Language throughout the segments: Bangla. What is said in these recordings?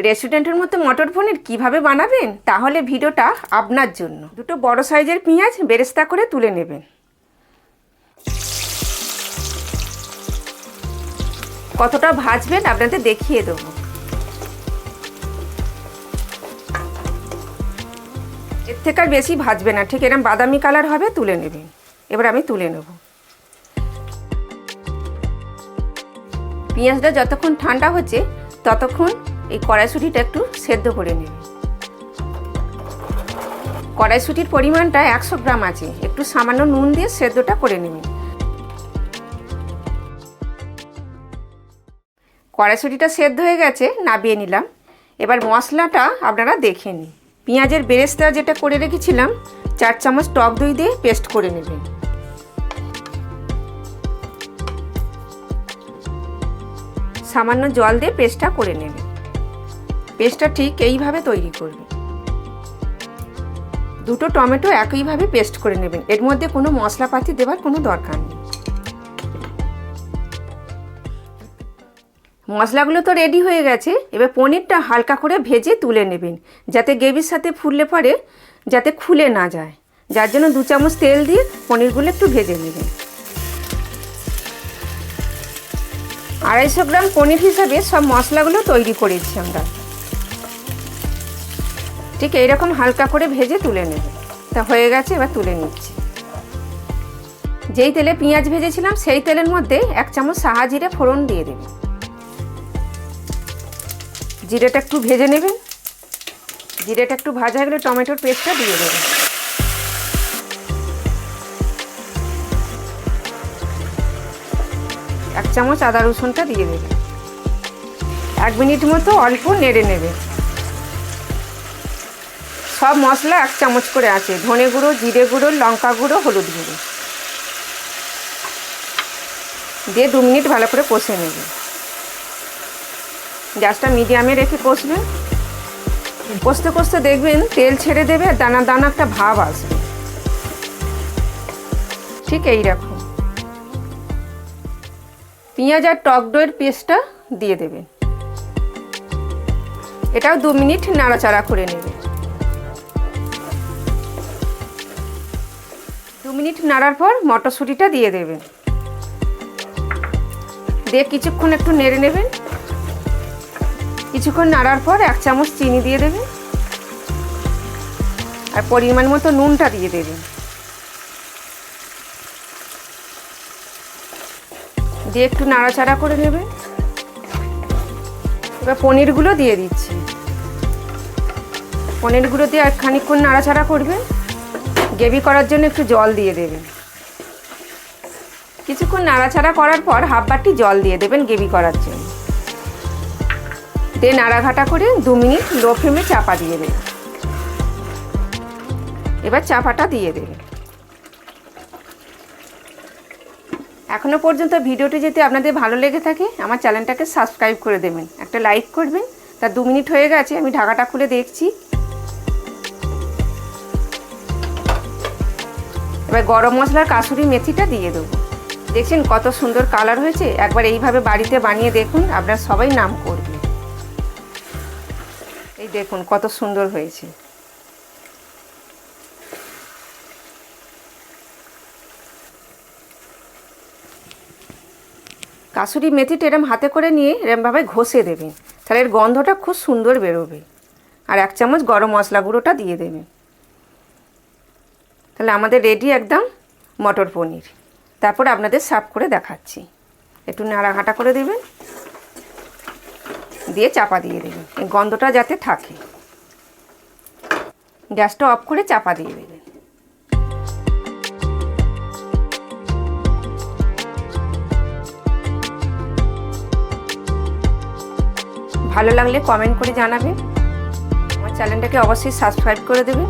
রেস্টুরেন্টের মতো মটর পনির কীভাবে বানাবেন তাহলে ভিডিওটা আপনার জন্য। দুটো বড় সাইজের পেঁয়াজ বেরেস্তা করে তুলে নেবেন। কতটা ভাজবেন আপনাদের দেখিয়ে দেবো। এর থেকে আর বেশি ভাজবে না, ঠিক এরকম বাদামি কালার হবে, তুলে নেবেন। এবার আমি তুলে নেব। পেঁয়াজটা যতক্ষণ ঠান্ডা হচ্ছে ততক্ষণ এই কড়াইশুঁটিটা একটু সেদ্ধ করে নেবেন। কড়াইশুঁটির পরিমাণটা 100 গ্রাম আছে, একটু সামান্য নুন দিয়ে সেদ্ধটা করে নেবেন। কড়াইশুঁটিটা সেদ্ধ হয়ে গেছে, নামিয়ে নিলাম। এবার মশলাটা আপনারা দেখে নিন। পেঁয়াজের বেরেস্তা যেটা করে রেখেছিলাম 4 চামচ টক দই দিয়ে পেস্ট করে নেবেন। সামান্য জল দিয়ে পেস্টটা করে নেবেন। পেস্টটা ঠিক এইভাবে তৈরি করবেন। দুটো টমেটো একইভাবে পেস্ট করে নেবেন, এর মধ্যে কোনো মশলাপাতি দেওয়ার কোনো দরকার নেই। মশলাগুলো তো রেডি হয়ে গেছে, এবার পনিরটা হালকা করে ভেজে তুলে নেবেন, যাতে গ্রেভির সাথে ফুললে পরে যাতে খুলে না যায়। যার জন্য 2 চামচ তেল দিয়ে পনিরগুলো একটু ভেজে নেবেন। 250 গ্রাম পনির হিসাবে সব মশলাগুলো তৈরি করেছি আমরা। ঠিক এইরকম হালকা করে ভেজে তুলে নেবেন। তা হয়ে গেছে, এবার তুলে নিচ্ছি। যেই তেলে পেঁয়াজ ভেজেছিলাম সেই তেলের মধ্যে 1 চামচ সাহা জিরে ফোড়ন দিয়ে দেবেন। জিরেটা একটু ভেজে নেবেন। জিরেটা একটু ভাজা হয়ে গেলে টমেটোর পেস্টটা দিয়ে দেবেন। এক চামচ আদা রসুনটা দিয়ে দেবেন। 1 মিনিট মতো অল্প নেড়ে নেবে। সব মশলা 1 চামচ করে আছে, ধনে গুঁড়ো, জিরে গুঁড়ো, লঙ্কা গুঁড়ো, হলুদ গুঁড়ো দিয়ে 2 মিনিট ভালো করে কষে নেবে। গ্যাসটা মিডিয়ামে রেখে কষবেন। কষতে কষতে দেখবেন তেল ছেড়ে দেবে আর দানা দানা একটা ভাব আসবে। ঠিক এইরকম পেঁয়াজ আর টক দইয়ের পেস্টটা দিয়ে দেবেন। এটাও 2 মিনিট নাড়াচাড়া করে নেবে। 2 মিনিট নাড়ার পর মটরশুঁটিটা দিয়ে দেবেন। দিয়ে কিছুক্ষণ একটু নেড়ে নেবেন। কিছুক্ষণ নাড়ার পর 1 চামচ চিনি দিয়ে দেবেন আর পরিমাণ মতো নুনটা দিয়ে দেবেন। দিয়ে একটু নাড়াচাড়া করে নেবেন। এবার পনিরগুলো দিয়ে দিচ্ছি। পনিরগুলো দিয়ে আর খানিকক্ষণ নাড়াচাড়া করবেন। গ্রেভি করার জন্য একটু জল দিয়ে দেবেন। কিছুক্ষণ নাড়াচাড়া করার পর হাফ বাটি জল দিয়ে দেবেন গ্রেভি করার জন্য। দিয়ে নাড়াঘাটা করে 2 মিনিট লো ফ্লেমে চাপা দিয়ে দেবেন। এবার চাপাটা দিয়ে দেবেন। এখনো পর্যন্ত ভিডিওটি যদি আপনাদের ভালো লেগে থাকে আমার চ্যানেলটাকে সাবস্ক্রাইব করে দেবেন, একটা লাইক করবেন। তা 2 মিনিট হয়ে গেছে, আমি ঢাকাটা খুলে দেখছি। এবার গরম মশলার কাসুরি মেথিটা দিয়ে দেবো। দেখছেন কত সুন্দর কালার হয়েছে। একবার এইভাবে বাড়িতে বানিয়ে দেখুন, আপনারা সবাই নাম করবে। এই দেখুন কত সুন্দর হয়েছে। কাসুরি মেথিটা এরম হাতে করে নিয়ে এরমভাবে ঘষে দেবেন, তাহলে এর গন্ধটা খুব সুন্দর বেরোবে। আর 1 চামচ গরম মশলা গুঁড়োটা দিয়ে দেবেন। তাহলে আমাদের রেডি একদম মটর পনির। তারপর আপনাদের সার্ভ করে দেখাচ্ছি। একটু নাড়াঘাটা করে দেবেন, দিয়ে চাপা দিয়ে দেবেন, এই গন্ধটা যাতে থাকে। গ্যাসটা অফ করে চাপা দিয়ে দেবেন। ভালো লাগলে কমেন্ট করে জানাবেন। আমার চ্যানেলটাকে অবশ্যই সাবস্ক্রাইব করে দেবেন।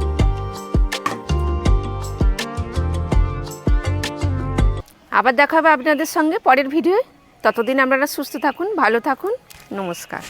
আবার দেখা হবে আপনাদের সঙ্গে পরের ভিডিওয়ে। ততদিন আপনারা সুস্থ থাকুন, ভালো থাকুন। নমস্কার।